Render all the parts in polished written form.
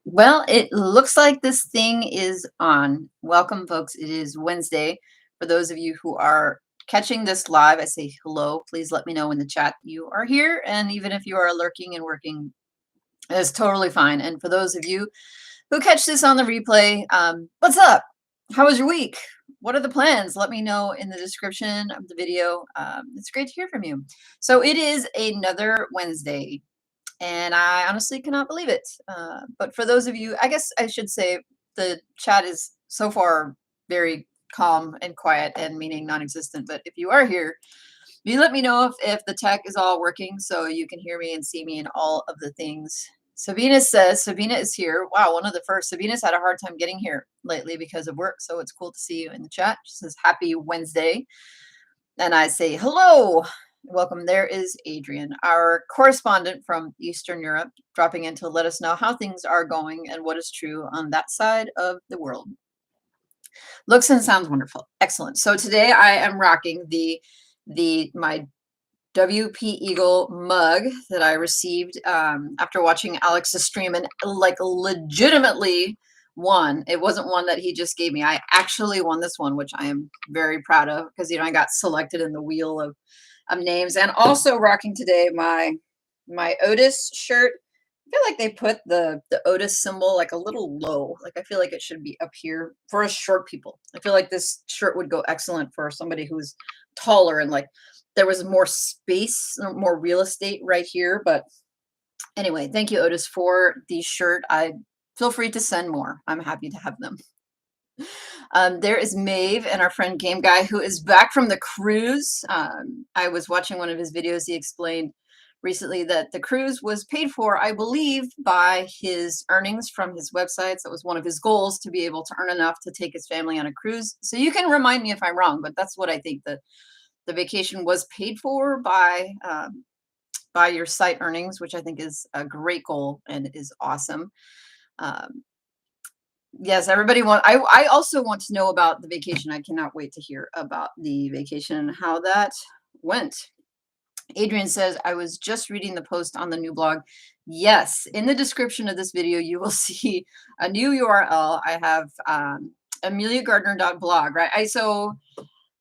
Well, it looks like this thing is on. Welcome, folks. It is Wednesday. For those of you who are catching this live, I say hello. Please let me know in the chat you are here. And even if you are lurking and working, it's totally fine. And for those of you who catch this on the replay, what's up? How was your week? What are the plans? Let me know in the description of the video. It's great to hear from you. So it is another Wednesday and I honestly cannot believe it. But for those of you, I guess I should say the chat is so far very calm and quiet and meaning non-existent. But if you are here, you let me know if the tech is all working so you can hear me and see me and all of the things. Sabina says, Sabina is here. Wow, one of the first. Sabina's had a hard time getting here lately because of work. So it's cool to see you in the chat. She says, happy Wednesday. And I say, hello, welcome. There is Adrian, our correspondent from Eastern Europe, dropping in to let us know how things are going and what is true on that side of the world. Looks and sounds wonderful. Excellent. So today I am rocking my WP Eagle mug that I received after watching Alex's stream and like legitimately won. It wasn't one that he just gave me. I actually won this one, which I am very proud of because, I got selected in the wheel of names. And also rocking today my Otis shirt. I feel like they put the Otis symbol like a little low. Like I feel like it should be up here for us short people. I feel like this shirt would go excellent for somebody who's taller and like there was more space, more real estate right here. But anyway, thank you, Otis, for the shirt. I feel free to send more. I'm happy to have them. There is Maeve and our friend Game Guy, who is back from the cruise. I was watching one of his videos. He explained recently that the cruise was paid for, I believe, by his earnings from his websites. That was one of his goals, to be able to earn enough to take his family on a cruise. So you can remind me if I'm wrong, but that's what I think the vacation was paid for by your site earnings, which I think is a great goal and is awesome. Yes, everybody I also want to know about the vacation. I cannot wait to hear about the vacation and how that went. Adrian says, I was just reading the post on the new blog. Yes, in the description of this video, you will see a new URL. I have emiliagardner.blog, right?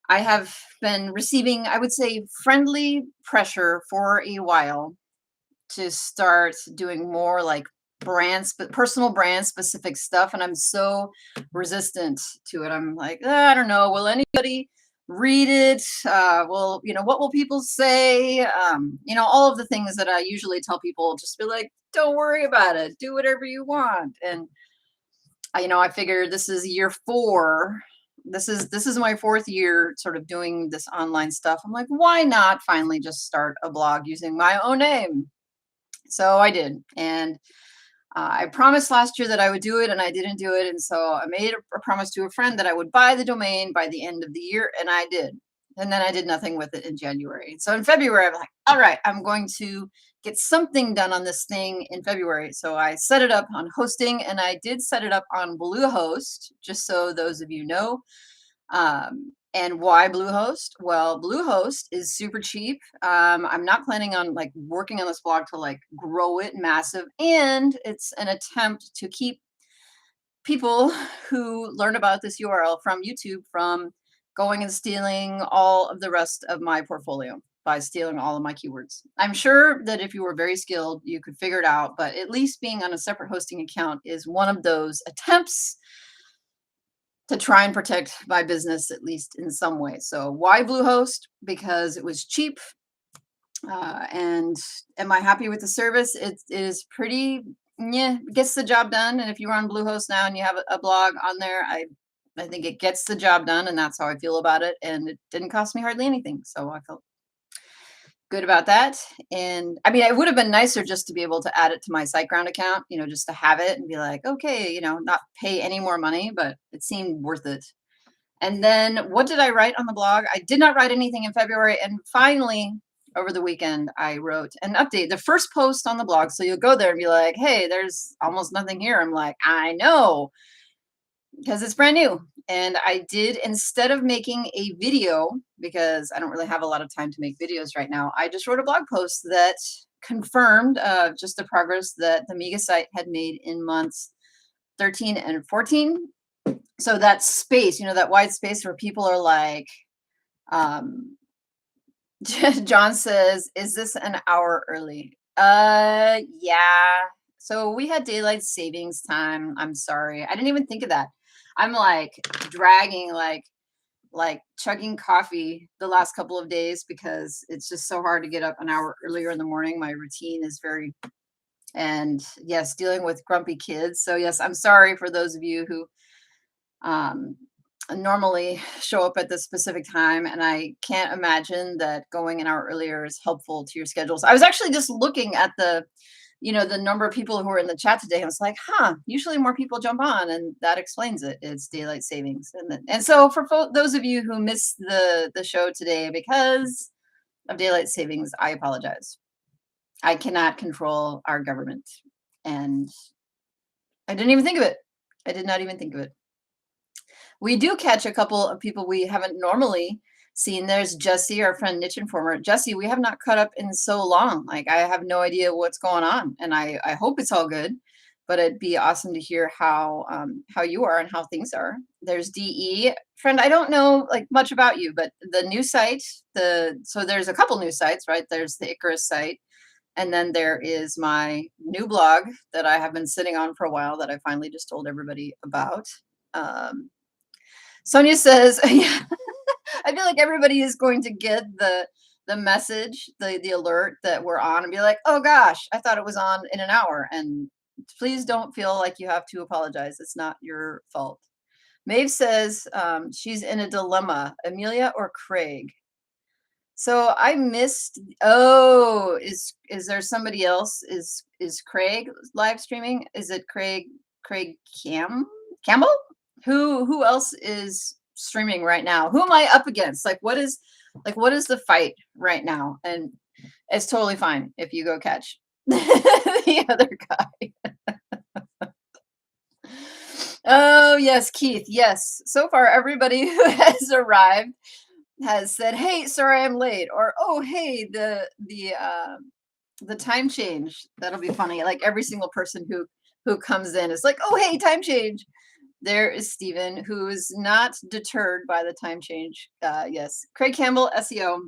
I have been receiving, I would say, friendly pressure for a while to start doing more like personal brand specific stuff. And I'm so resistant to it. I'm like, I don't know. Will anybody read it? Well, what will people say? All of the things that I usually tell people, just be like, don't worry about it. Do whatever you want. And, I figure this is year 4. This is my 4th year sort of doing this online stuff. I'm like, why not finally just start a blog using my own name? So I did. And I promised last year that I would do it, and I didn't do it. And so I made a promise to a friend that I would buy the domain by the end of the year, and I did. And then I did nothing with it in January. So in February, I'm like, all right, I'm going to get something done on this thing in February. So I set it up on hosting, and I did set it up on Bluehost, just so those of you know. And why Bluehost? Well, Bluehost is super cheap. I'm not planning on like working on this blog to like grow it massive, and it's an attempt to keep people who learn about this URL from YouTube from going and stealing all of the rest of my portfolio by stealing all of my keywords. I'm sure that if you were very skilled, you could figure it out, but at least being on a separate hosting account is one of those attempts to try and protect my business, at least in some way. So why Bluehost? Because it was cheap. And am I happy with the service? It is pretty, yeah, gets the job done. And if you're on Bluehost now and you have a blog on there, I think it gets the job done, and that's how I feel about it. And it didn't cost me hardly anything. So I felt good about that. And I mean, it would have been nicer just to be able to add it to my SiteGround account, just to have it and be like, okay, not pay any more money, but it seemed worth it. And then what did I write on the blog? I did not write anything in February. And finally, over the weekend, I wrote an update, the first post on the blog. So you'll go there and be like, hey, there's almost nothing here. I'm like, I know, because it's brand new. And I did, instead of making a video, because I don't really have a lot of time to make videos right now, I just wrote a blog post that confirmed just the progress that the MIGA site had made in months 13 and 14. So that space, that white space where people are like, um, John says, is this an hour early? Yeah. So we had daylight savings time. I'm sorry. I didn't even think of that. I'm like dragging, like chugging coffee the last couple of days because it's just so hard to get up an hour earlier in the morning. My routine is and yes, dealing with grumpy kids. So yes, I'm sorry for those of you who um, normally show up at this specific time, and I can't imagine that going an hour earlier is helpful to your schedules. I was actually just looking at the number of people who are in the chat today. I was like, usually more people jump on, and that explains it. It's daylight savings. And so for those of you who missed the show today because of daylight savings, I apologize. I cannot control our government, and I didn't even think of it. I did not even think of it. We do catch a couple of people we haven't normally seen. There's Jesse, our friend Niche Informer. Jesse, we have not caught up in so long. Like, I have no idea what's going on, and I hope it's all good. But it'd be awesome to hear how you are and how things are. There's DE, friend. I don't know like much about you, but the new site, so there's a couple new sites, right? There's the Icarus site, and then there is my new blog that I have been sitting on for a while that I finally just told everybody about. Sonia says, yeah, I feel like everybody is going to get the message, the alert that we're on and be like, oh gosh, I thought it was on in an hour. And please don't feel like you have to apologize. It's not your fault. Maeve says she's in a dilemma, Amelia or Craig. So I missed. Oh, is there somebody else? Is Craig live streaming? Is it Craig Campbell? Who else is streaming right now? Who am I up against? What is the fight right now? And it's totally fine if you go catch the other guy. Oh yes, Keith. Yes. So far, everybody who has arrived has said, "Hey, sorry I'm late," or "Oh, hey, the time change." That'll be funny. Like every single person who comes in is like, "Oh, hey, time change." There is Stephen, who is not deterred by the time change. Yes, Craig Campbell, SEO.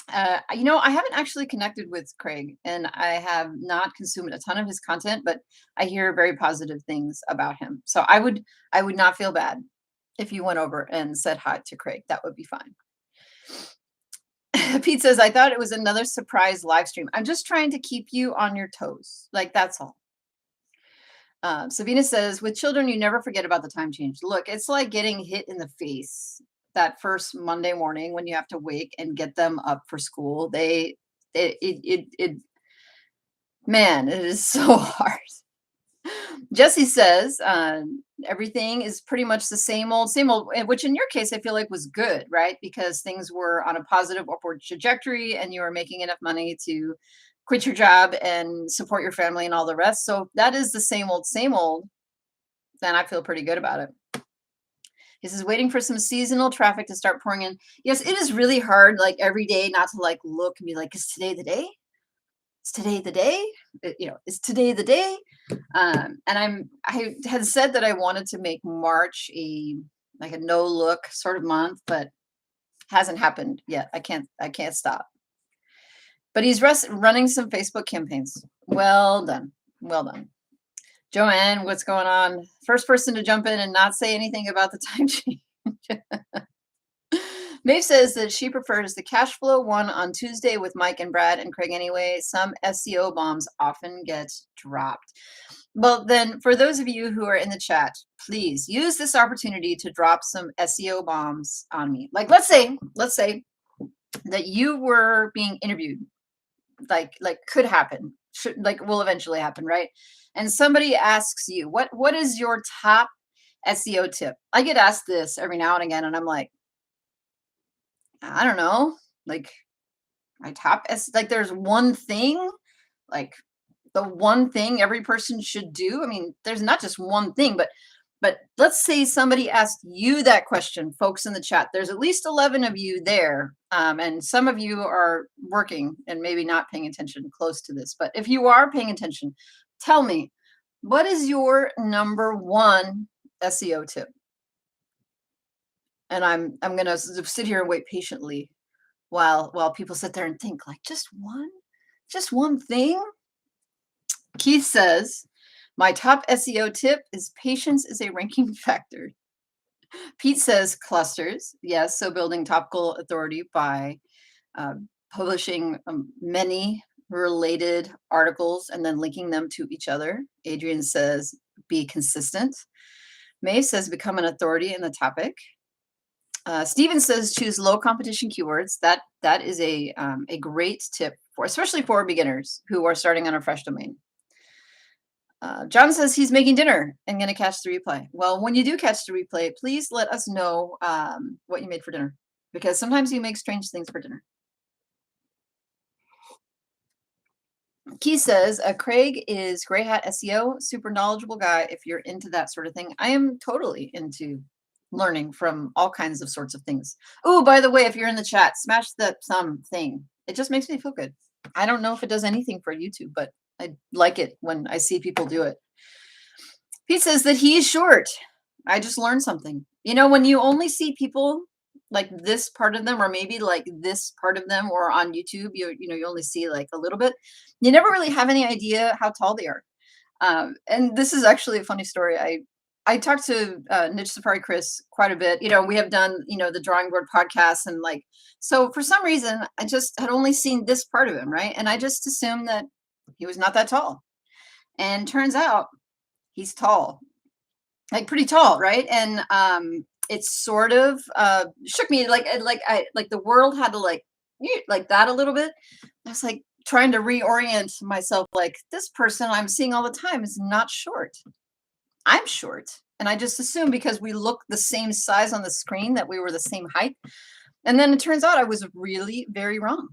I haven't actually connected with Craig, and I have not consumed a ton of his content, but I hear very positive things about him. So I would not feel bad if you went over and said hi to Craig. That would be fine. Pete says, I thought it was another surprise live stream. I'm just trying to keep you on your toes. Like, that's all. Sabina says, with children, you never forget about the time change. Look, it's like getting hit in the face that first Monday morning when you have to wake and get them up for school. Man, it is so hard. Jesse says, everything is pretty much the same old, which in your case, I feel like was good, right? Because things were on a positive upward trajectory and you were making enough money to quit your job and support your family and all the rest. So that is the same old, then I feel pretty good about it. He says, waiting for some seasonal traffic to start pouring in. Yes, it is really hard, like every day, not to like look and be like, is today the day? Is today the day? Is today the day? And I had said that I wanted to make March a no look sort of month, but hasn't happened yet. I can't stop. But he's running some Facebook campaigns. Well done. Well done. Joanne, what's going on? First person to jump in and not say anything about the time change. Maeve says that she prefers the cash flow one on Tuesday with Mike and Brad and Craig anyway. Some SEO bombs often get dropped. Well, then for those of you who are in the chat, please use this opportunity to drop some SEO bombs on me. Like, let's say that you were being interviewed, like could happen, will eventually happen, right? And somebody asks you, what is your top SEO tip? I get asked this every now and again, and I'm like, I don't know, like my top there's one thing, like the one thing every person should do. I mean, there's not just one thing, but let's say somebody asked you that question, folks in the chat. There's at least 11 of you there, and some of you are working and maybe not paying attention close to this. But if you are paying attention, tell me, What is your number one SEO tip? And I'm gonna sit here and wait patiently while people sit there and think like just one thing. Keith says, my top SEO tip is patience is a ranking factor. Pete says clusters. Yes, so building topical authority by uh, publishing many related articles and then linking them to each other. Adrian says be consistent. May says become an authority in the topic. Steven says choose low competition keywords. That is a great tip for especially for beginners who are starting on a fresh domain. John says he's making dinner and going to catch the replay. Well, when you do catch the replay, please let us know what you made for dinner, because sometimes you make strange things for dinner. Key says, Craig is gray hat SEO, super knowledgeable guy if you're into that sort of thing. I am totally into learning from all kinds of sorts of things. Oh, by the way, if you're in the chat, smash the thumb thing. It just makes me feel good. I don't know if it does anything for YouTube, but I like it when I see people do it. Pete says that he's short. I just learned something. You know, when you only see people like this part of them, or maybe like this part of them, or on YouTube, you only see like a little bit. You never really have any idea how tall they are. And this is actually a funny story. I talked to Niche Safari Chris quite a bit. You know, we have done, the Drawing Board podcast, and like, so for some reason, I just had only seen this part of him, right? And I just assumed that he was not that tall. And turns out he's tall, like pretty tall, right? And it sort of shook me, like the world had to like that a little bit. I was like trying to reorient myself, like this person I'm seeing all the time is not short. I'm short. And I just assumed because we look the same size on the screen that we were the same height. And then it turns out I was really very wrong.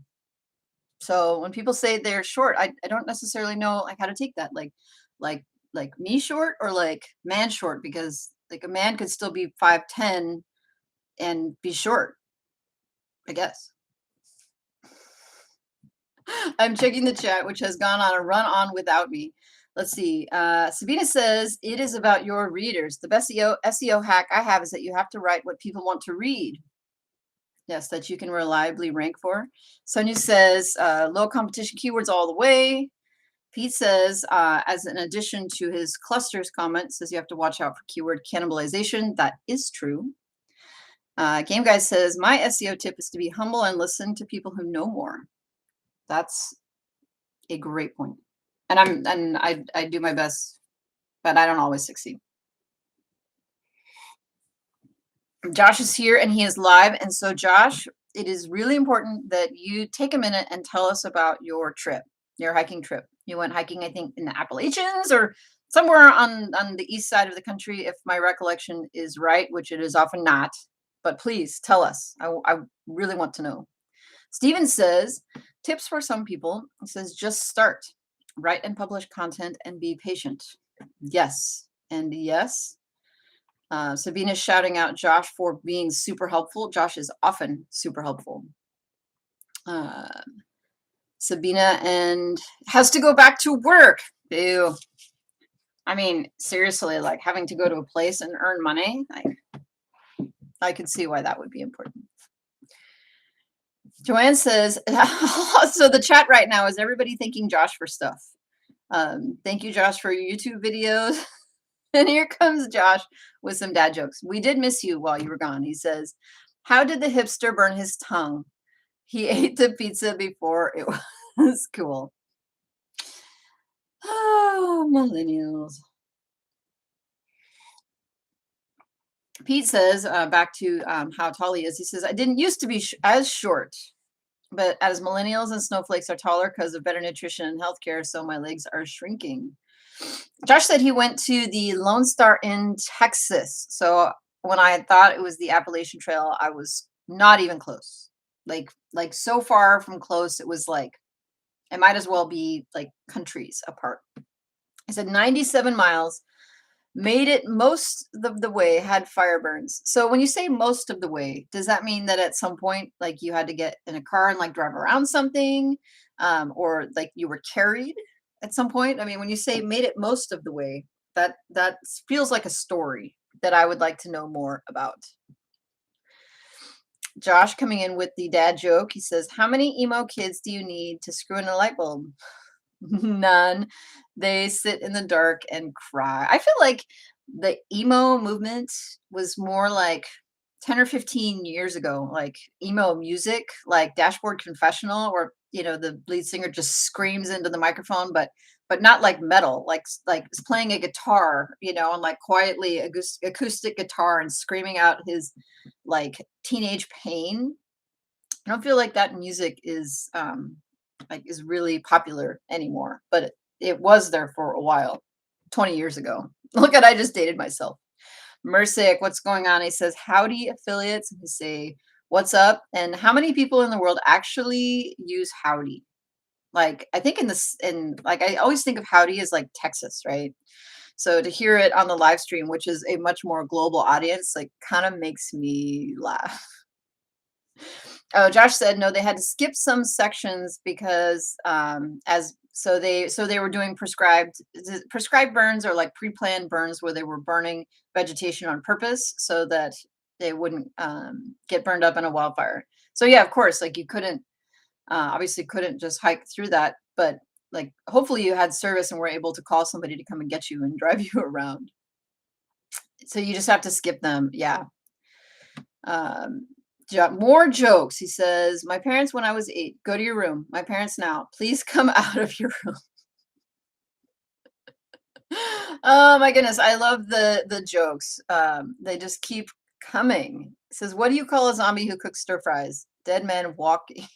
So when people say they're short, I don't necessarily know like how to take that, like me short or like man short, because like a man could still be 5'10" and be short, I guess. I'm checking the chat, which has gone on a run on without me. Let's see. Sabina says, it is about your readers. The best SEO hack I have is that you have to write what people want to read. Yes, that you can reliably rank for. Sonia says, low competition keywords all the way. Pete says, as an addition to his clusters comment, says you have to watch out for keyword cannibalization. That is true. Game Guy says, my SEO tip is to be humble and listen to people who know more. That's a great point. And I do my best, but I don't always succeed. Josh is here and he is live. And so Josh, it is really important that you take a minute and tell us about your trip, your hiking trip. You went hiking, I think, in the Appalachians or somewhere on the east side of the country, if my recollection is right, which it is often not. But please tell us. I really want to know. Steven says, tips for some people. He says, just start. Write and publish content and be patient. Yes. And yes. Sabina's shouting out Josh for being super helpful. Josh is often super helpful. Sabina and has to go back to work. Ew. I mean, seriously, like having to go to a place and earn money. I could see why that would be important. Joanne says, so the chat right now is everybody thanking Josh for stuff. Thank you, Josh, for your YouTube videos. And here comes Josh with some dad jokes. We did miss you while you were gone. He says, how did the hipster burn his tongue? He ate the pizza before it was cool. Oh, millennials. Pete says, back to how tall he is. He says, I didn't used to be as short, but as millennials and snowflakes are taller because of better nutrition and healthcare, so my legs are shrinking. Josh said he went to the Lone Star in Texas. So when I thought it was the Appalachian Trail, I was not even close. Like so far from close, it was like it might as well be like countries apart. He said 97 miles, made it most of the way, had fire burns. So when you say most of the way, does that mean that at some point, like you had to get in a car and like drive around something, or like you were carried? at some point? I mean, when you say made it most of the way, that feels like a story that I would like to know more about. Josh coming in with the dad joke. He says, "How many emo kids do you need to screw in a light bulb?" None. They sit in the dark and cry. I feel like the emo movement was more like 10 or 15 years ago, like emo music, like Dashboard Confessional, where the lead singer just screams into the microphone, but not like metal, like is playing a guitar, and like quietly acoustic guitar and screaming out his like teenage pain. I don't feel like that music is really popular anymore, but it was there for a while, 20 years ago. Look at I just dated myself. Mersic, what's going on? He says, "Howdy affiliates." And we say, "What's up?" And how many people in the world actually use howdy? Like I think in like I always think of howdy as like Texas, right? So to hear it on the live stream, which is a much more global audience, like kind of makes me laugh. Oh, Josh said no, they had to skip some sections because as so they were doing prescribed burns or like pre-planned burns where they were burning vegetation on purpose so that they wouldn't get burned up in a wildfire. So yeah, of course, like you couldn't obviously couldn't just hike through that, but like hopefully you had service and were able to call somebody to come and get you and drive you around. So you just have to skip them. Yeah. Um, more jokes. He says, "My parents when I was 8. Go to your room. My parents now. Please come out of your room." Oh my goodness, I love the jokes. They just keep coming. He says, "What do you call a zombie who cooks stir fries? Dead man walking."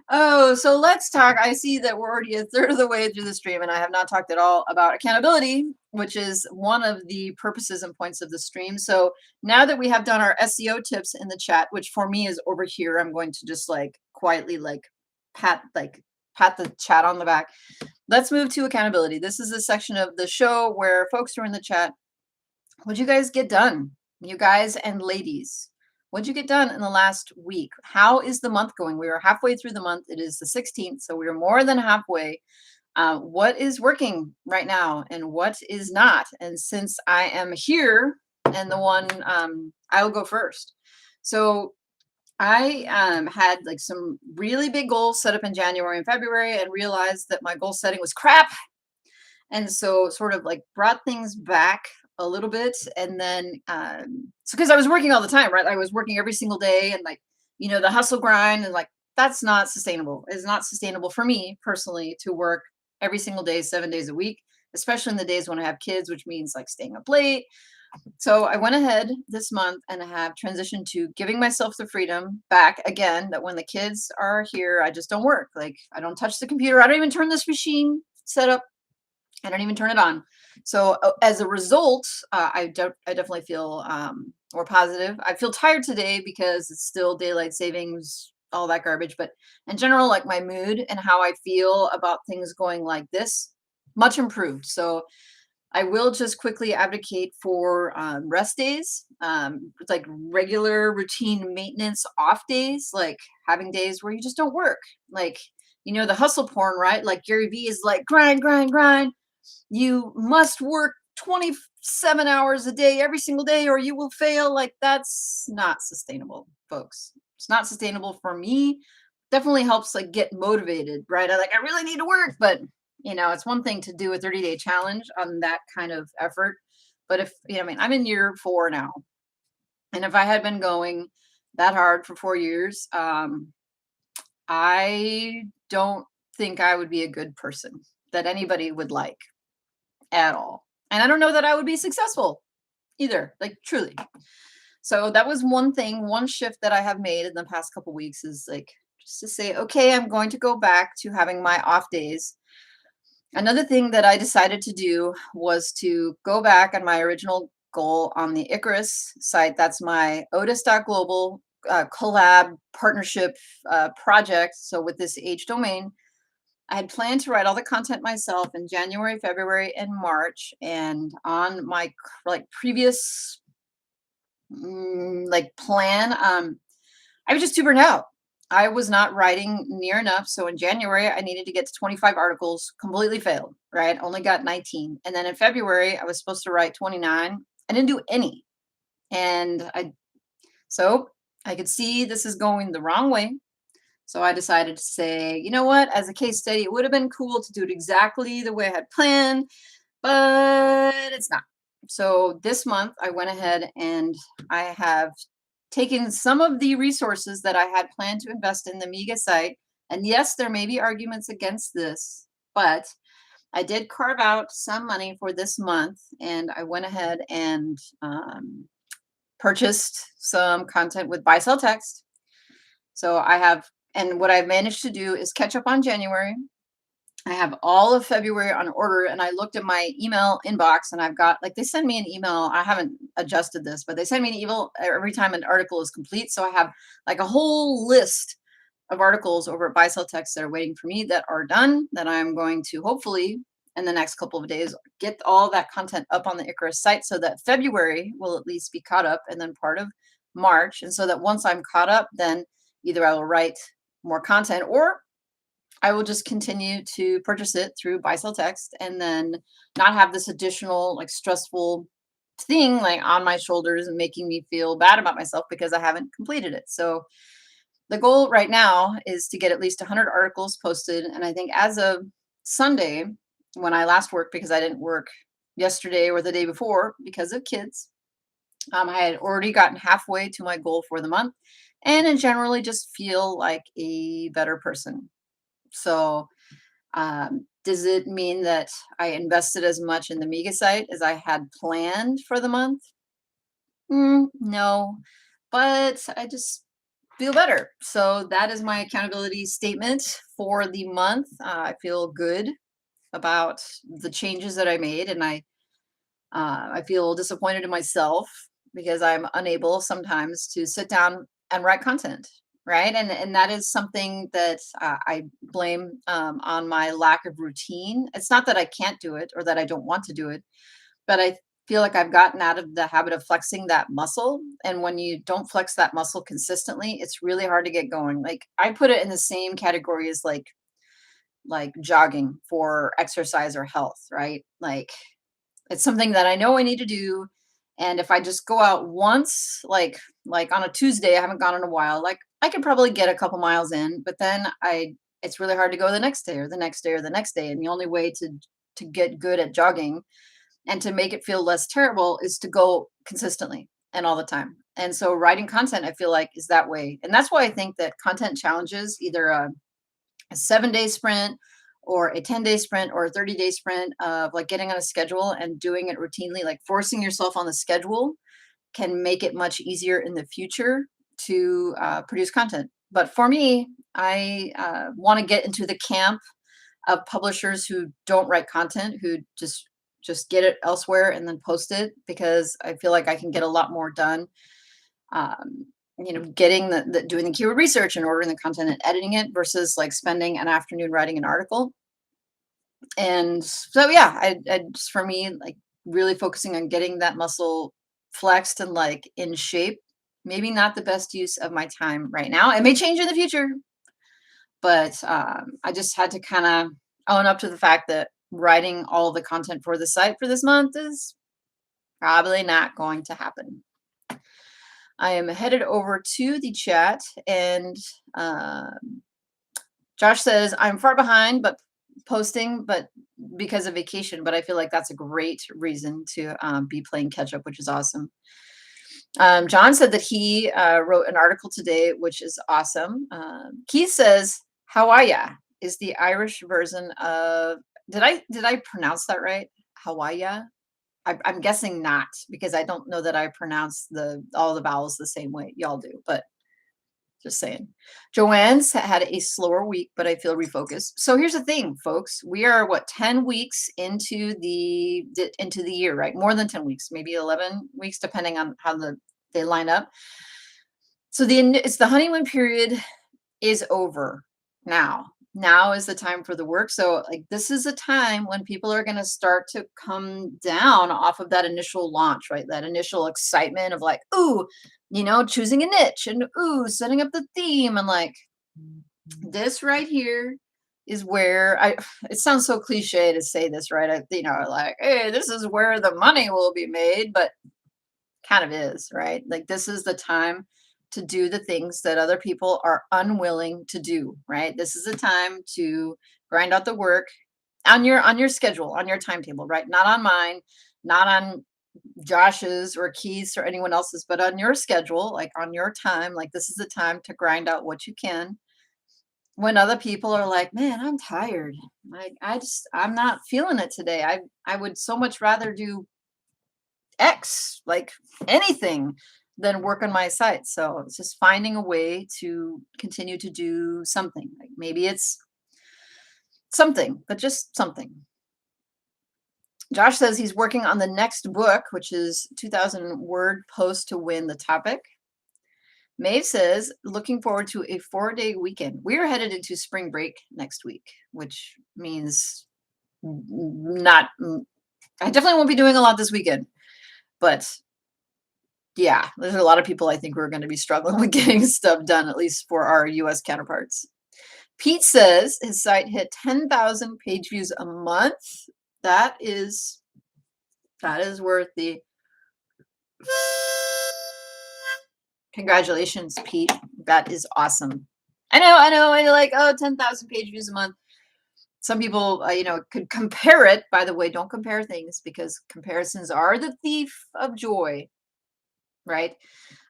Oh, so let's talk. I see that we're already a third of the way through the stream, and I have not talked at all about accountability, which is one of the purposes and points of the stream. So now that we have done our SEO tips in the chat, which for me is over here, I'm going to just like quietly pat the chat on the back. Let's move to accountability. This is a section of the show where folks who are in the chat, what'd you guys get done? You guys and ladies. What'd you get done in the last week? How is the month going? We are halfway through the month. It is the 16th, so we are more than halfway. What is working right now and what is not? And since I am here and the one, I'll go first. So I had like some really big goals set up in January and February and realized that my goal setting was crap. And so sort of like brought things back a little bit. And then, so because I was working all the time, right? I was working every single day and like, the hustle grind and like, that's not sustainable. It's not sustainable for me personally to work every single day, 7 days a week, especially in the days when I have kids, which means like staying up late. So I went ahead this month and I have transitioned to giving myself the freedom back again that when the kids are here, I just don't work. Like I don't touch the computer. I don't even turn this machine set up. I don't even turn it on. So as a result, I definitely feel more positive. I feel tired today because it's still daylight savings, all that garbage. But in general, like my mood and how I feel about things going like this, much improved. So I will just quickly advocate for rest days, like regular routine maintenance off days, like having days where you just don't work. Like, the hustle porn, right? Like Gary Vee is like grind, grind, grind. You must work 27 hours a day every single day or you will fail. Like that's not sustainable, folks. It's not sustainable for me. Definitely helps like get motivated, right? I really need to work, but it's one thing to do a 30-day challenge on that kind of effort. But if, I mean, I'm in year 4 now. And if I had been going that hard for 4 years, I don't think I would be a good person that anybody would like at all. And I don't know that I would be successful either, like truly. So that was one thing, one shift that I have made in the past couple weeks is like just to say, okay, I'm going to go back to having my off days. Another thing that I decided to do was to go back on my original goal on the Icarus site. That's my Otis.global collab partnership project. So with this age domain, I had planned to write all the content myself in January, February, and March. And on my like previous like plan, I was just too burnt out. I was not writing near enough. So in January, I needed to get to 25 articles, completely failed, right? Only got 19. And then in February, I was supposed to write 29. I didn't do any. And so I could see this is going the wrong way. So I decided to say, you know what, as a case study, it would have been cool to do it exactly the way I had planned, but it's not. So this month I went ahead and I have taken some of the resources that I had planned to invest in the MIGA site. And yes, there may be arguments against this, but I did carve out some money for this month and I went ahead and purchased some content with buy sell text. So I have, and what I've managed to do is catch up on January. I have all of February on order, and I looked at my email inbox, and I've got, like, they send me an email. I haven't adjusted this, but they send me an email every time an article is complete. So I have like a whole list of articles over at Buy Sell Text that are waiting for me that are done, that I'm going to hopefully in the next couple of days get all that content up on the Icarus site so that February will at least be caught up, and then part of March. And so that once I'm caught up, then either I will write more content or I will just continue to purchase it through buy sell text and then not have this additional like stressful thing like on my shoulders and making me feel bad about myself because I haven't completed it. So the goal right now is to get at least 100 articles posted. And I think as of Sunday, when I last worked, because I didn't work yesterday or the day before because of kids, I had already gotten halfway to my goal for the month and in generally just feel like a better person. So, does it mean that I invested as much in the MIGA site as I had planned for the month? No, but I just feel better. So that is my accountability statement for the month. I feel good about the changes that I made, and I feel disappointed in myself because I'm unable sometimes to sit down and write content, right? And that is something that I blame on my lack of routine. It's not that I can't do it or that I don't want to do it, but I feel like I've gotten out of the habit of flexing that muscle. And when you don't flex that muscle consistently, it's really hard to get going. Like I put it in the same category as like jogging for exercise or health, right? Like it's something that I know I need to do. And if I just go out once, like on a Tuesday, I haven't gone in a while, like I could probably get a couple miles in, but then it's really hard to go the next day or the next day or the next day. And the only way to get good at jogging and to make it feel less terrible is to go consistently and all the time. And so writing content, I feel like is that way. And that's why I think that content challenges, either a 7-day sprint or a 10-day sprint or a 30-day sprint of like getting on a schedule and doing it routinely, like forcing yourself on the schedule can make it much easier in the future to produce content. But for me, I want to get into the camp of publishers who don't write content, who just get it elsewhere and then post it, because I feel like I can get a lot more done. Getting the doing the keyword research and ordering the content and editing it versus like spending an afternoon writing an article. And so yeah, I just, for me, like really focusing on getting that muscle flexed and like in shape, maybe not the best use of my time right now. It may change in the future, but I just had to kind of own up to the fact that writing all the content for the site for this month is probably not going to happen. I am headed over to the chat, and Josh says, I'm far behind, but posting, but because of vacation, but I feel like that's a great reason to be playing catch up, which is awesome. John said that he wrote an article today, which is awesome. Keith says, how are ya is the Irish version of, did I pronounce that right? How are ya? I'm guessing not, because I don't know that I pronounce all the vowels the same way y'all do, but just saying. Joanne's had a slower week, but I feel refocused. So here's the thing, folks. We are 10 weeks into the year, right? More than 10 weeks, maybe 11 weeks, depending on how they line up. So it's the honeymoon period is over now. Now is the time for the work. So like this is a time when people are going to start to come down off of that initial launch, right? That initial excitement of like, ooh, choosing a niche and ooh, setting up the theme and like This right here is where it sounds so cliche to say this, right? Like, hey, this is where the money will be made, but kind of is, right? Like, this is the time to do the things that other people are unwilling to do, right? This is the time to grind out the work on your schedule, on your timetable, right? Not on mine, not on Josh's or Keith's or anyone else's, but on your schedule, like on your time. Like, this is the time to grind out what you can when other people are like, man, I'm tired. I'm not feeling it today. I would so much rather do X, like anything, than work on my site. So it's just finding a way to continue to do something. Like, maybe it's something, but just something. Josh says he's working on the next book, which is 2,000 word post to win the topic. Maeve says, looking forward to a 4-day weekend. We are headed into spring break next week, which means not, I definitely won't be doing a lot this weekend. But yeah, there's a lot of people I think who are going to be struggling with getting stuff done, at least for our US counterparts. Pete says his site hit 10,000 page views a month. That is worth the congratulations, Pete. That is awesome. I know. And like, oh, 10,000 page views a month. Some people, could compare it. By the way, don't compare things, because comparisons are the thief of joy, right?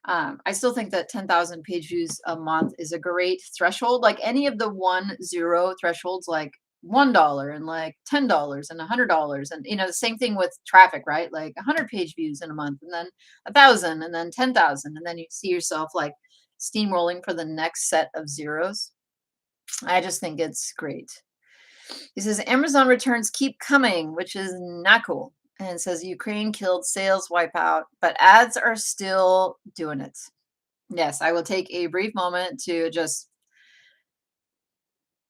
I still think that 10,000 page views a month is a great threshold. Like any of the 1-0 thresholds, like $1 and like $10 and $100, and the same thing with traffic, right? Like 100 page views in a month, and then 1,000, and then 10,000, and then you see yourself like steamrolling for the next set of zeros. I just think it's great. He says Amazon returns keep coming, which is not cool. And it says Ukraine killed sales wipeout, but ads are still doing it. Yes, I will take a brief moment to just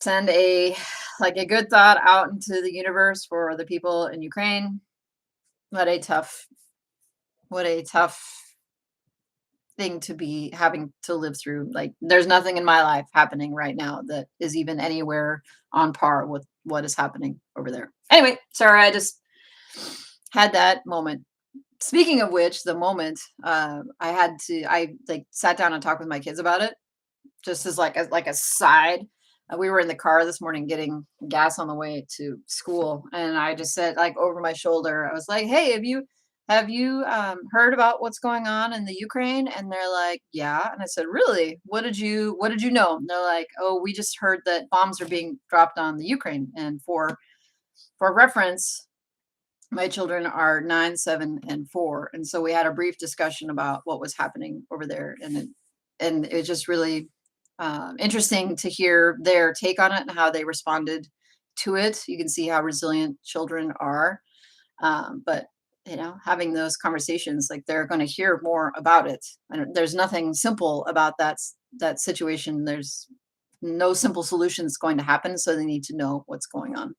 send a good thought out into the universe for the people in Ukraine. What a tough thing to be having to live through. Like, there's nothing in my life happening right now that is even anywhere on par with what is happening over there. Anyway, sorry, I just had that moment. Speaking of which, the moment I like sat down and talked with my kids about it, just as like a side. We were in the car this morning getting gas on the way to school, and I just said, like, over my shoulder, I was like, "Hey, have you heard about what's going on in the Ukraine?" And they're like, "Yeah." And I said, "Really? What did you know?" And they're like, "Oh, we just heard that bombs are being dropped on the Ukraine." And for reference, my children are 9, 7, and 4, and so we had a brief discussion about what was happening over there, and it was just really interesting to hear their take on it and how they responded to it. You can see how resilient children are, but having those conversations, like, they're going to hear more about it, and there's nothing simple about that situation. There's no simple solutions going to happen, so they need to know what's going on.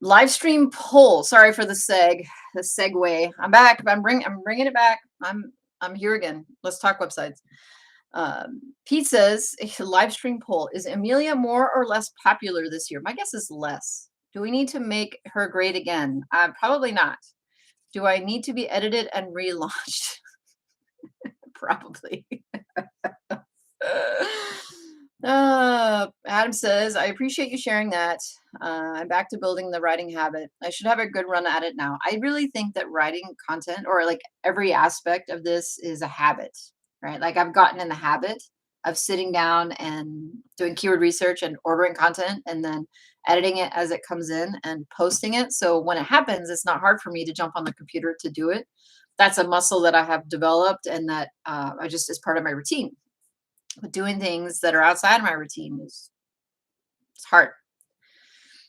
Livestream poll. Sorry for the segue. I'm back. I'm bringing it back. I'm here again. Let's talk websites. Pete says a live stream poll: is Amelia more or less popular this year? My guess is less. Do we need to make her great again? Probably not. Do I need to be edited and relaunched? Probably. Adam says, I appreciate you sharing that. I'm back to building the writing habit. I should have a good run at it now. I really think that writing content, or like every aspect of this, is a habit, right? Like, I've gotten in the habit of sitting down and doing keyword research and ordering content and then editing it as it comes in and posting it. So when it happens, it's not hard for me to jump on the computer to do it. That's a muscle that I have developed, and that I just is part of my routine. But doing things that are outside of my routine it's hard.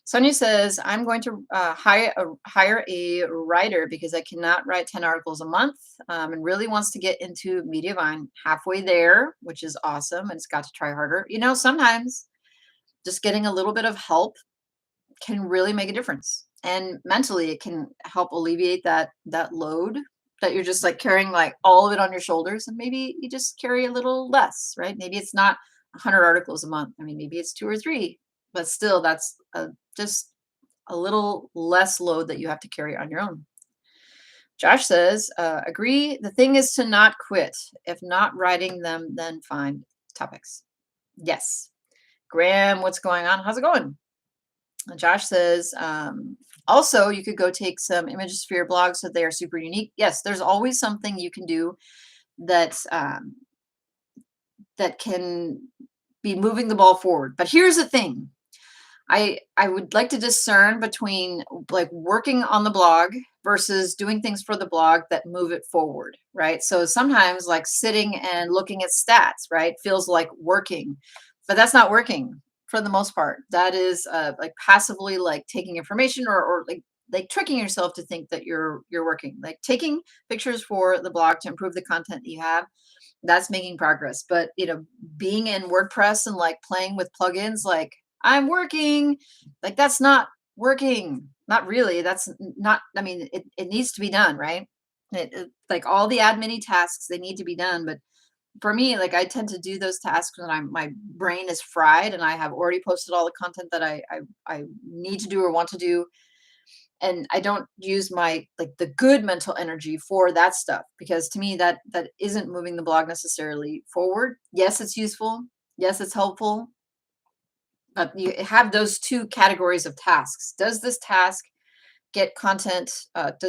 Sonia says, I'm going to hire a writer because I cannot write 10 articles a month, and really wants to get into Mediavine. Halfway there, which is awesome. And it's got to try harder. Sometimes just getting a little bit of help can really make a difference. And mentally, it can help alleviate that load. that you're just like carrying like all of it on your shoulders, and maybe you just carry a little less, right? Maybe it's not 100 articles a month. I mean, maybe it's 2 or 3, but still, that's just a little less load that you have to carry on your own. Josh says, agree. The thing is to not quit. If not writing them, then find topics. Yes. Graham, what's going on? How's it going? Josh says, also, you could go take some images for your blog so they are super unique. Yes, there's always something you can do that that can be moving the ball forward. But here's the thing. I would like to discern between like working on the blog versus doing things for the blog that move it forward, right? So sometimes like sitting and looking at stats, right, feels like working, but that's not working for the most part. That is like passively like taking information or like tricking yourself to think that you're working. Like taking pictures for the blog to improve the content that you have, that's making progress. But being in WordPress and like playing with plugins like I'm working, like that's not working. Not really. That's not, I mean, it needs to be done, right? Like all the admin tasks, they need to be done. But for me, like I tend to do those tasks when my brain is fried and I have already posted all the content that I need to do or want to do. And I don't use my like the good mental energy for that stuff, because to me that isn't moving the blog necessarily forward. Yes, it's useful. Yes, it's helpful. But you have those two categories of tasks. Does this task get content?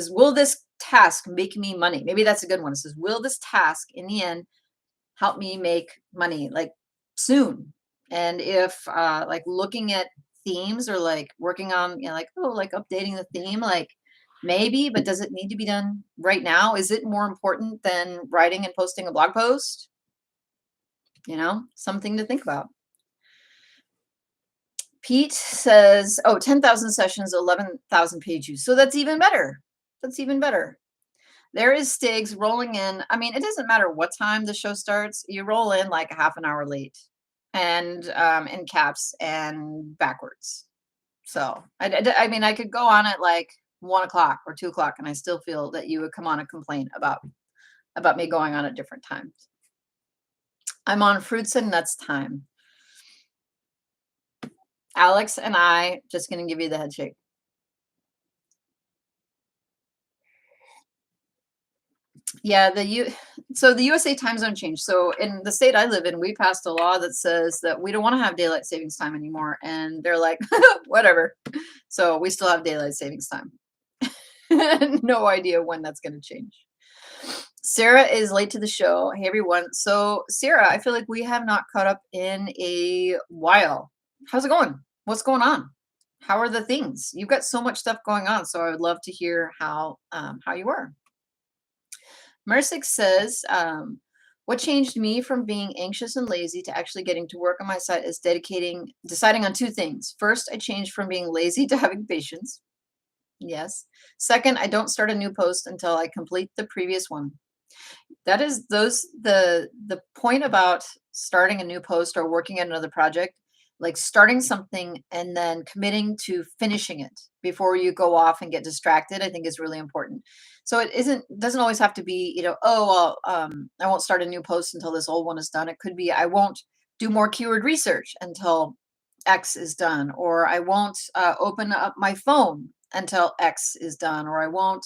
Will this task make me money? Maybe that's a good one. It says, will this task in the end help me make money like soon? And if like looking at themes or like working on, like, oh, like updating the theme, like maybe, but does it need to be done right now? Is it more important than writing and posting a blog post? Something to think about. Pete says, oh, 10,000 sessions, 11,000 page views. So that's even better. That's even better. There is Stiggs rolling in. I mean, it doesn't matter what time the show starts. You roll in like a half an hour late and in caps and backwards. So, I mean, I could go on at like 1 o'clock or 2 o'clock and I still feel that you would come on and complain about me going on at different times. I'm on fruits and nuts time. Alex and I just going to give you the head shake. Yeah, so the USA time zone changed. So in the state I live in, we passed a law that says that we don't want to have daylight savings time anymore. And they're like, whatever. So we still have daylight savings time. No idea when that's going to change. Sarah is late to the show. Hey, everyone. So Sarah, I feel like we have not caught up in a while. How's it going? What's going on? How are the things? You've got so much stuff going on. So I would love to hear how you were. Mersick says, what changed me from being anxious and lazy to actually getting to work on my site is deciding on 2 things. First, I changed from being lazy to having patience. Yes. Second, I don't start a new post until I complete the previous one. That is the point about starting a new post or working on another project, like starting something and then committing to finishing it before you go off and get distracted, I think is really important. So it doesn't always have to be, oh, well, I won't start a new post until this old one is done. It could be, I won't do more keyword research until X is done, or I won't open up my phone until X is done, or I won't,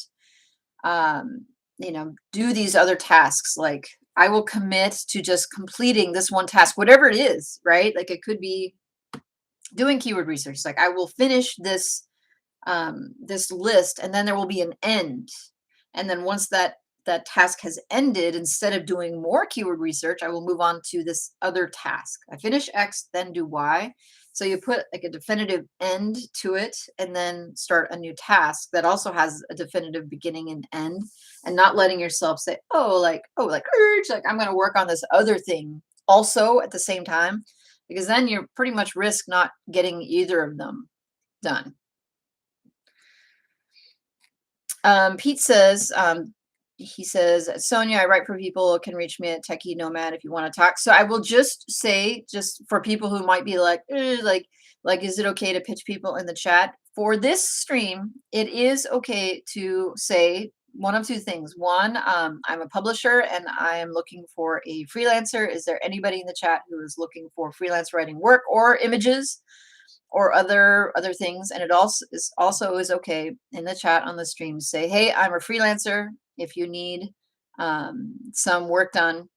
do these other tasks. Like I will commit to just completing this one task, whatever it is, right? Like it could be doing keyword research. Like I will finish this list, and then there will be an end. And then once that task has ended, instead of doing more keyword research, I will move on to this other task. I finish X, then do Y. So you put like a definitive end to it and then start a new task that also has a definitive beginning and end, and not letting yourself say, urge, like I'm going to work on this other thing also at the same time, because then you're pretty much risk not getting either of them done. Pete says, he says, Sonia, I write for people, can reach me at Techie Nomad if you want to talk. So I will just say, just for people who might be like, is it okay to pitch people in the chat? For this stream, it is okay to say one of two things. One, I'm a publisher and I am looking for a freelancer. Is there anybody in the chat who is looking for freelance writing work or images or other things? And it also is okay in the chat on the stream to say, hey, I'm a freelancer. If you need some work done,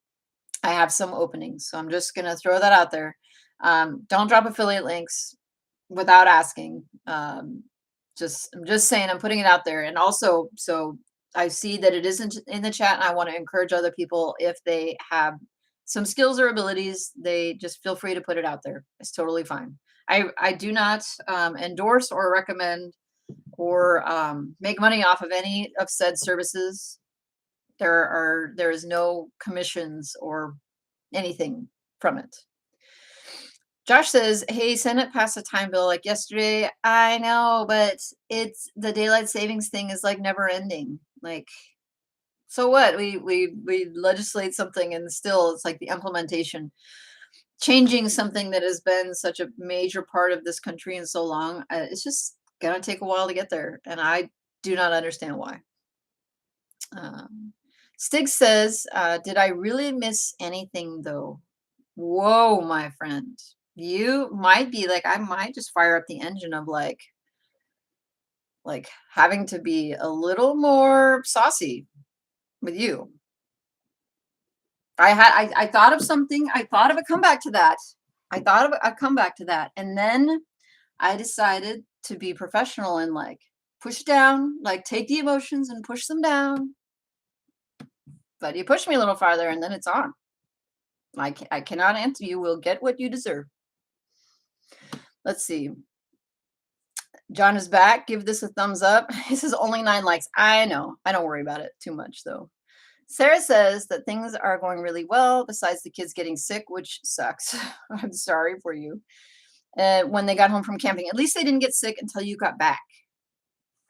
I have some openings. So I'm just going to throw that out there. Don't drop affiliate links without asking. I'm just saying, I'm putting it out there. And also, so I see that it isn't in the chat, and I want to encourage other people, if they have some skills or abilities, they just feel free to put it out there. It's totally fine. I do not endorse or recommend or make money off of any of said services. There is no commissions or anything from it. Josh says, hey, Senate passed a time bill like yesterday. I know, but it's the daylight savings thing is like never ending. Like, so what? We legislate something and still it's like the implementation, changing something that has been such a major part of this country in so long. It's just gonna take a while to get there, and I do not understand why. Stig says, did I really miss anything though? Whoa, my friend. You might be like, I might just fire up the engine of like having to be a little more saucy with you. I thought of something. I thought of a comeback to that. I thought of a comeback to that. And then I decided to be professional and like push down, like take the emotions and push them down. But you push me a little farther and then it's on. I cannot answer. You will get what you deserve. Let's see. John is back. Give this a thumbs up. He says only 9 likes. I know. I don't worry about it too much though. Sarah says that things are going really well besides the kids getting sick, which sucks. I'm sorry for you. When they got home from camping, at least they didn't get sick until you got back.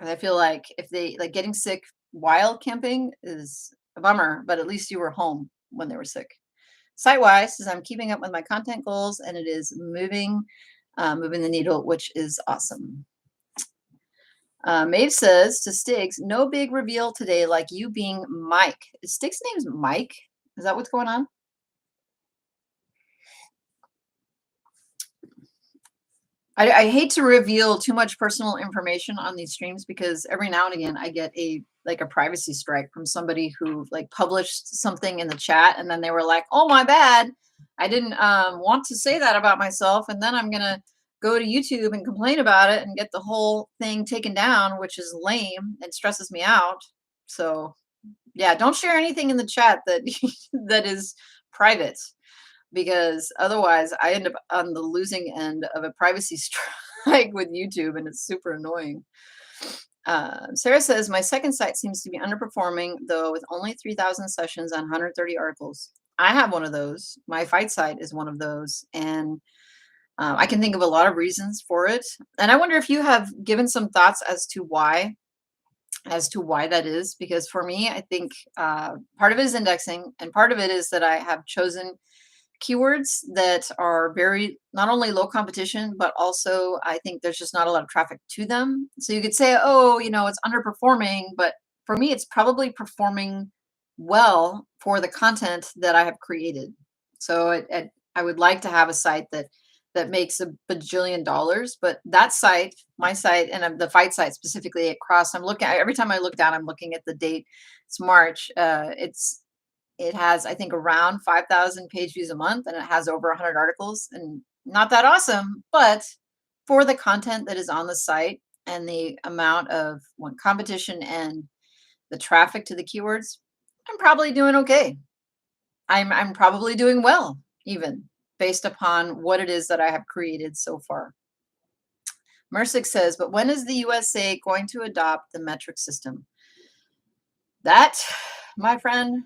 And I feel like if they like getting sick while camping is a bummer, but at least you were home when they were sick. Sitewise says I'm keeping up with my content goals and it is moving the needle, which is awesome. Maeve says to Stiggs, no big reveal today like you being Mike. Is Stiggs' name's Mike? Is that what's going on? I hate to reveal too much personal information on these streams because every now and again I get a privacy strike from somebody who like published something in the chat and then they were like, oh, my bad. I didn't want to say that about myself. And then I'm going to go to YouTube and complain about it and get the whole thing taken down, which is lame and stresses me out. So yeah, don't share anything in the chat that that is private, because otherwise I end up on the losing end of a privacy strike with YouTube and it's super annoying. Sarah says, my second site seems to be underperforming though with only 3,000 sessions on 130 articles. I have one of those. My fight site is one of those. And I can think of a lot of reasons for it. And I wonder if you have given some thoughts as to why that is, because for me, I think part of it is indexing and part of it is that I have chosen keywords that are very not only low competition, but also I think there's just not a lot of traffic to them. So you could say, oh, it's underperforming, but for me, it's probably performing well for the content that I have created. So I would like to have a site that makes a bajillion dollars, but that site, my site, and the fight site specifically at Cross, I'm looking every time I look down, I'm looking at the date. It's March. It has, I think, around 5,000 page views a month, and it has over 100 articles, and not that awesome, but for the content that is on the site and the amount of competition and the traffic to the keywords, I'm probably doing okay. I'm probably doing well, even based upon what it is that I have created so far. Mersick says, but when is the USA going to adopt the metric system? That, my friend,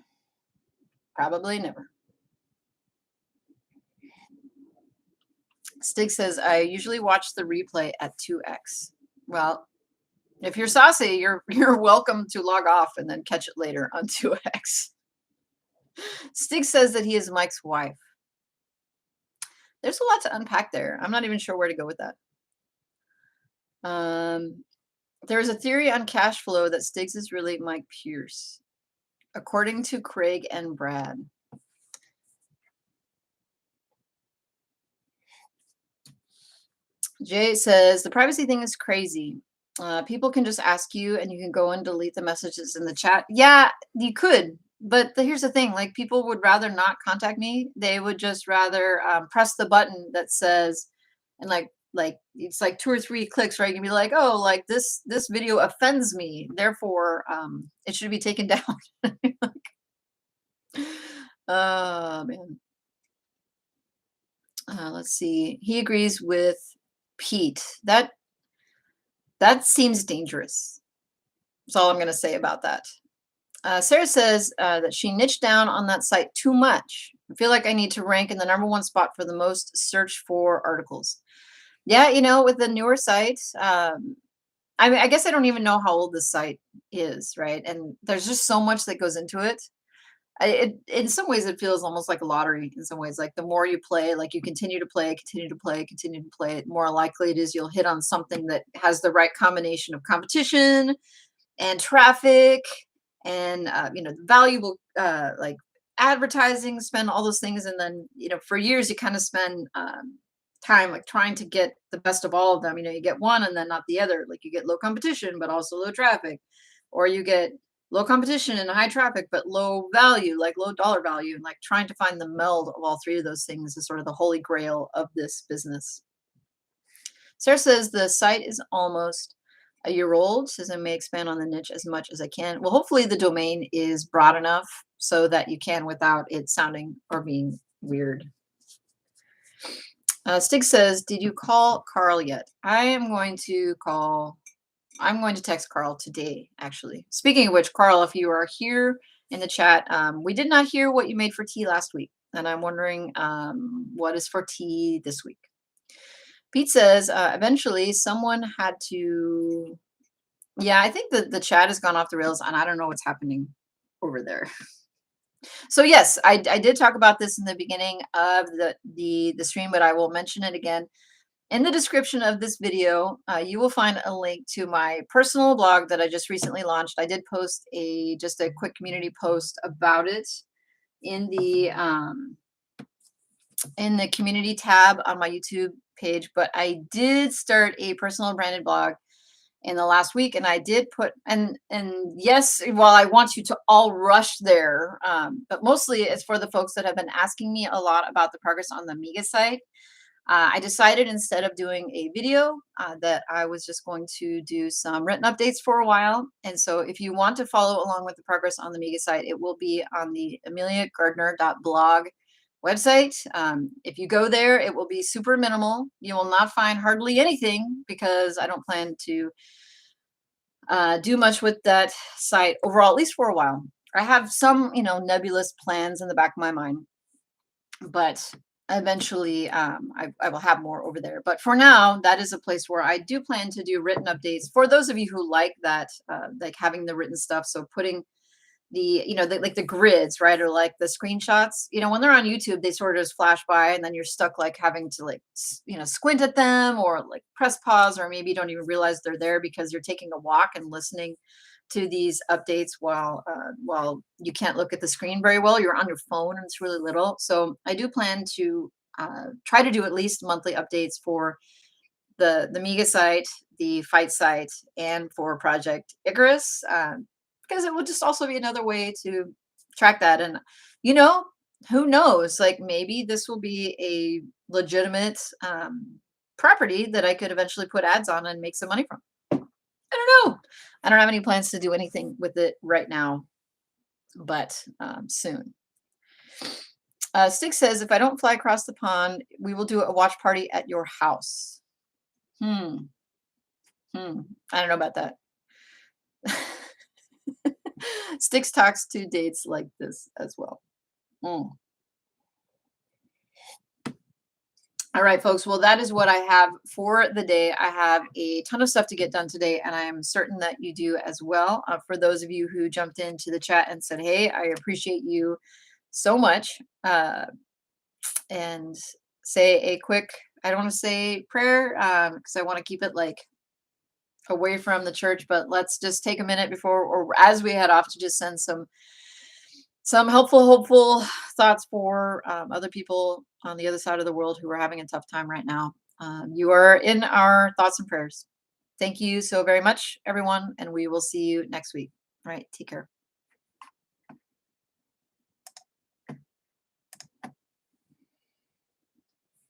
probably never. Stig says, I usually watch the replay at 2x. Well, if you're saucy, you're welcome to log off and then catch it later on 2x. Stig says that he is Mike's wife. There's a lot to unpack there. I'm not even sure where to go with that. There's a theory on cash flow that Stiggs is really Mike Pierce, according to Craig and Brad. Jay says the privacy thing is crazy. People can just ask you and you can go and delete the messages in the chat. Yeah, you could. But here's the thing, like people would rather not contact me. They would just rather press the button that says, and like it's like 2 or 3 clicks, right? You can be like, oh, like this video offends me, therefore it should be taken down. Oh man. Let's see. He agrees with Pete. That seems dangerous. That's all I'm going to say about that. Sarah says that she niched down on that site too much. I feel like I need to rank in the #1 spot for the most searched for articles. Yeah, with the newer site, I mean, I guess I don't even know how old this site is, right? And there's just so much that goes into it. In some ways, it feels almost like a lottery. In some ways, like the more you play, like you continue to play, continue to play, continue to play, the more likely it is you'll hit on something that has the right combination of competition and traffic and valuable like advertising, spend all those things, and then for years you kind of spend time like trying to get the best of all of them. You get one and then not the other. Like you get low competition but also low traffic, or you get low competition and high traffic but low value, like low dollar value, and like trying to find the meld of all three of those things is sort of the holy grail of this business. Sarah says the site is almost a year old. Says I may expand on the niche as much as I can. Well, hopefully the domain is broad enough so that you can without it sounding or being weird. Stig says, did you call Carl yet? I'm going to text Carl today, actually. Speaking of which, Carl, if you are here in the chat, we did not hear what you made for tea last week. And I'm wondering what is for tea this week. Pete says, eventually someone had to, yeah, I think that the chat has gone off the rails and I don't know what's happening over there. So yes, I did talk about this in the beginning of the stream, but I will mention it again. In the description of this video, you will find a link to my personal blog that I just recently launched. I did post just a quick community post about it in the community tab on my YouTube page, but I did start a personal branded blog in the last week, and I did put and yes, while I want you to all rush there, but mostly it's for the folks that have been asking me a lot about the progress on the MIGA site. I decided instead of doing a video that I was just going to do some written updates for a while. And so if you want to follow along with the progress on the MIGA site, it will be on the emiliagardner.blog website. If you go there, it will be super minimal. You will not find hardly anything because I don't plan to do much with that site overall, at least for a while. I have some, nebulous plans in the back of my mind, but eventually I will have more over there. But for now, that is a place where I do plan to do written updates for those of you who like that, like having the written stuff. So putting like the grids, right? Or like the screenshots, when they're on YouTube, they sort of just flash by and then you're stuck like having to like, squint at them or like press pause, or maybe you don't even realize they're there because you're taking a walk and listening to these updates while you can't look at the screen very well. You're on your phone and it's really little. So I do plan to try to do at least monthly updates for the MIGA site, the fight site, and for Project Icarus, because it will just also be another way to track that. And who knows? Like maybe this will be a legitimate property that I could eventually put ads on and make some money from. I don't know. I don't have any plans to do anything with it right now, but soon. Stig says, if I don't fly across the pond, we will do a watch party at your house. I don't know about that. Sticks talks to dates like this as well. All right, folks. Well, that is what I have for the day. I have a ton of stuff to get done today, and I am certain that you do as well. For those of you who jumped into the chat and said, hey, I appreciate you so much. And say a quick, I don't want to say prayer because I want to keep it like away from the church, but let's just take a minute before or as we head off to just send some helpful, hopeful thoughts for other people on the other side of the world who are having a tough time right now. You are in our thoughts and prayers. Thank you so very much, everyone, and we will see you next week. All right, take care.